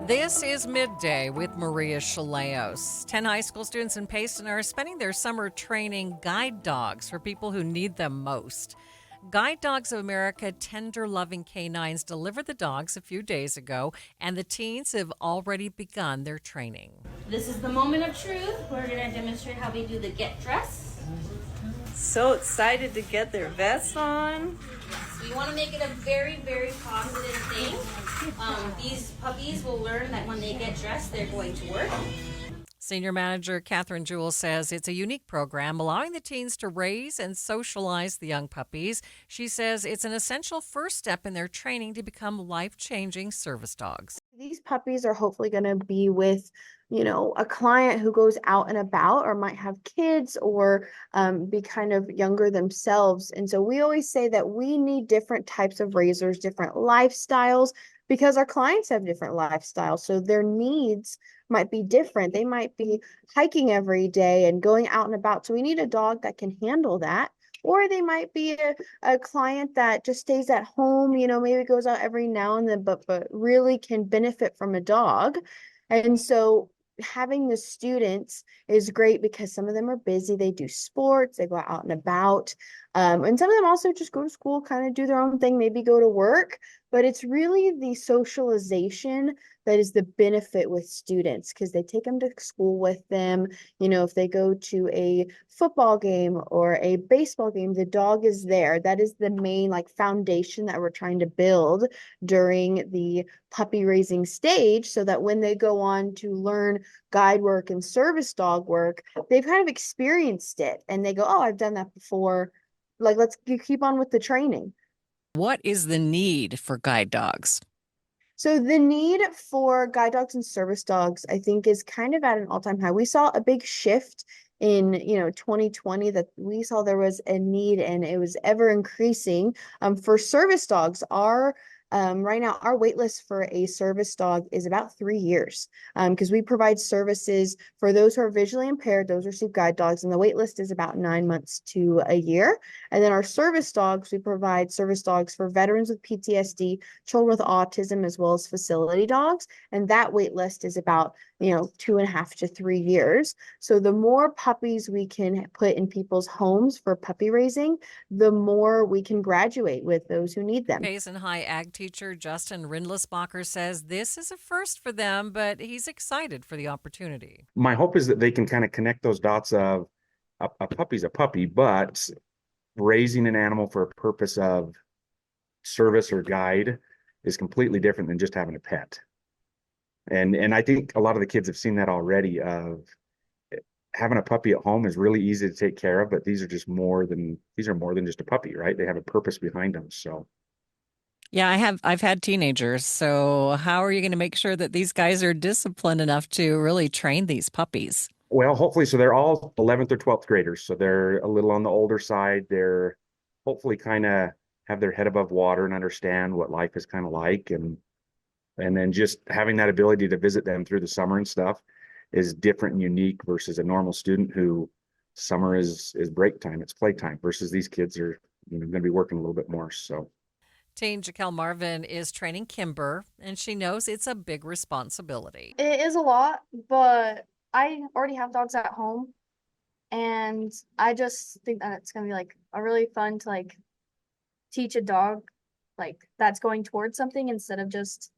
This is Midday with Maria Shilaos. 10 high school students in Payson are spending their summer training guide dogs for people who need them most. Guide Dogs of America tender loving canines delivered the dogs a few days ago, and the teens have already begun their training. This is the moment of truth. We're going to demonstrate how we do the get dress. So excited to get their vests on. So you want to make it a very, very positive thing. These puppies will learn that when they get dressed, they're going to work. Senior Manager Catherine Jewell says it's a unique program allowing the teens to raise and socialize the young puppies. She says it's an essential first step in their training to become life-changing service dogs. These puppies are hopefully going to be with, a client who goes out and about or might have kids or be kind of younger themselves. And so we always say that we need different types of raisers, different lifestyles, because our clients have different lifestyles. So their needs might be different. They might be hiking every day and going out and about. So we need a dog that can handle that. Or they might be a client that just stays at home, maybe goes out every now and then, but really can benefit from a dog. And so having the students is great because some of them are busy. They do sports, they go out and about. And some of them also just go to school, kind of do their own thing, maybe go to work. But it's really the socialization that is the benefit with students because they take them to school with them. If they go to a football game or a baseball game, the dog is there. That is the main foundation that we're trying to build during the puppy raising stage so that when they go on to learn guide work and service dog work, they've kind of experienced it and they go, oh, I've done that before. Let's keep on with the training. What is the need for guide dogs? So the need for guide dogs and service dogs, I think, is kind of at an all-time high. We saw a big shift in 2020 that we saw there was a need and it was ever increasing for service dogs. Right now, our wait list for a service dog is about 3 years because we provide services for those who are visually impaired. Those receive guide dogs, and the wait list is about 9 months to a year. And then our service dogs, we provide service dogs for veterans with PTSD, children with autism, as well as facility dogs. And that wait list is about 2.5 to 3 years. So the more puppies we can put in people's homes for puppy raising, the more we can graduate with those who need them. Payson High ag teacher Justin Rindlisbacher says this is a first for them, but he's excited for the opportunity. My hope is that they can kind of connect those dots of a puppy's a puppy, but raising an animal for a purpose of service or guide is completely different than just having a pet. And I think a lot of the kids have seen that already of having a puppy at home is really easy to take care of, but these are more than just a puppy, right? They have a purpose behind them. So yeah, I've had teenagers. So how are you going to make sure that these guys are disciplined enough to really train these puppies? Well, hopefully, so they're all 11th or 12th graders. So they're a little on the older side. They're hopefully kind of have their head above water and understand what life is kind of like. And then just having that ability to visit them through the summer and stuff is different and unique versus a normal student who summer is break time, it's playtime versus these kids are going to be working a little bit more. So Teen Jaquel Marvin is training Kimber, and she knows it's a big responsibility. It is a lot, but I already have dogs at home, and I just think that it's gonna be a really fun to teach a dog that's going towards something instead of just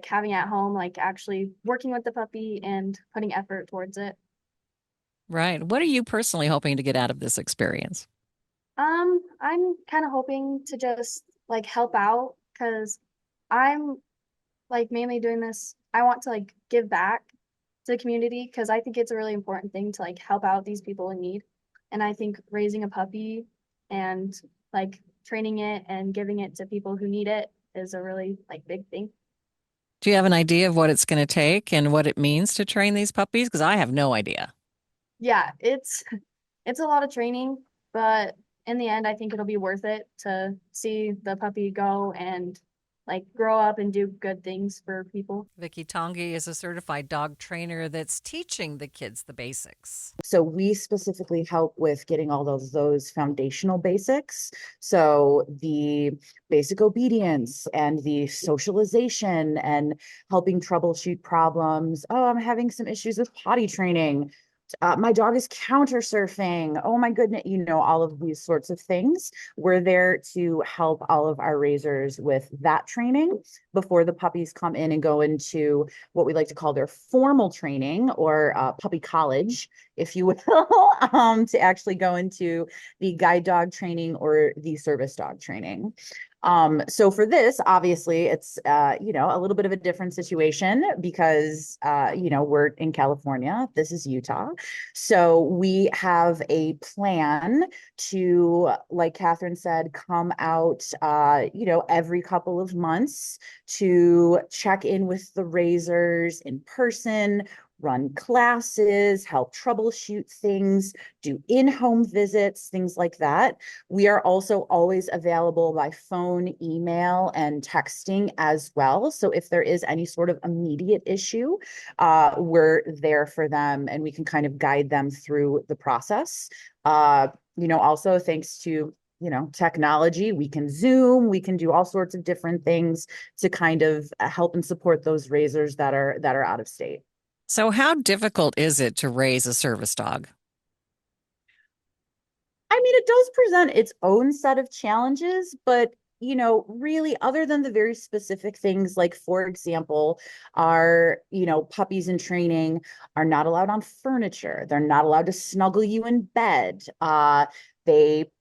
having it at home, actually working with the puppy and putting effort towards it. Right. What are you personally hoping to get out of this experience? I'm kind of hoping to just help out because I'm mainly doing this. I want to give back to the community because I think it's a really important thing to help out these people in need. And I think raising a puppy and training it and giving it to people who need it is a really big thing. Do you have an idea of what it's going to take and what it means to train these puppies? Because I have no idea. Yeah, it's a lot of training, but in the end, I think it'll be worth it to see the puppy go and like grow up and do good things for people. Vicky Tongi is a certified dog trainer that's teaching the kids the basics. So we specifically help with getting all those foundational basics. So the basic obedience and the socialization and helping troubleshoot problems. Oh, I'm having some issues with potty training. My dog is counter surfing. Oh my goodness, all of these sorts of things. We're there to help all of our raisers with that training before the puppies come in and go into what we like to call their formal training, or puppy college, if you will, to actually go into the guide dog training or the service dog training. So for this, obviously, it's a little bit of a different situation because we're in California. This is Utah. So we have a plan to, like Catherine said, come out every couple of months to check in with the raisers in person, run classes, help troubleshoot things, do in-home visits, things like that. We are also always available by phone, email, and texting as well. So if there is any sort of immediate issue, we're there for them and we can kind of guide them through the process. Also thanks to technology, we can Zoom, we can do all sorts of different things to kind of help and support those raisers that are out of state. So how difficult is it to raise a service dog? I mean, it does present its own set of challenges, but really, other than the very specific things, like, for example, our, puppies in training are not allowed on furniture. They're not allowed to snuggle you in bed. They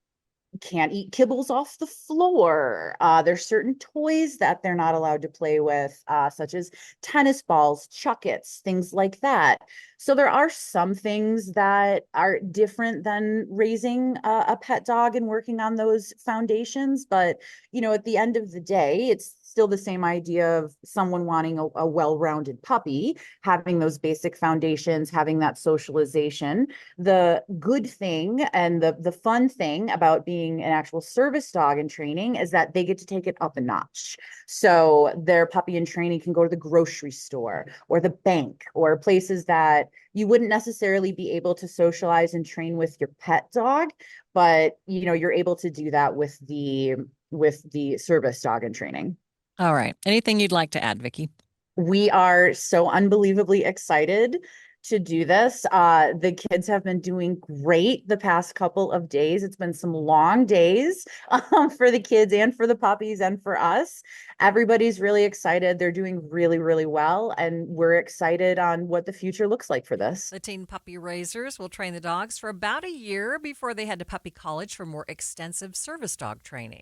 can't eat kibbles off the floor. There's certain toys that they're not allowed to play with, such as tennis balls, chuckets, things like that. So there are some things that are different than raising a pet dog and working on those foundations. But, at the end of the day, it's still the same idea of someone wanting a well-rounded puppy, having those basic foundations, having that socialization. The good thing and the fun thing about being an actual service dog in training is that they get to take it up a notch. So their puppy in training can go to the grocery store or the bank or places that you wouldn't necessarily be able to socialize and train with your pet dog, but you're able to do that with the service dog in training. All right. Anything you'd like to add, Vicky? We are so unbelievably excited to do this. The kids have been doing great the past couple of days. It's been some long days for the kids and for the puppies and for us. Everybody's really excited. They're doing really, really well. And we're excited on what the future looks like for this. The teen puppy raisers will train the dogs for about a year before they head to puppy college for more extensive service dog training.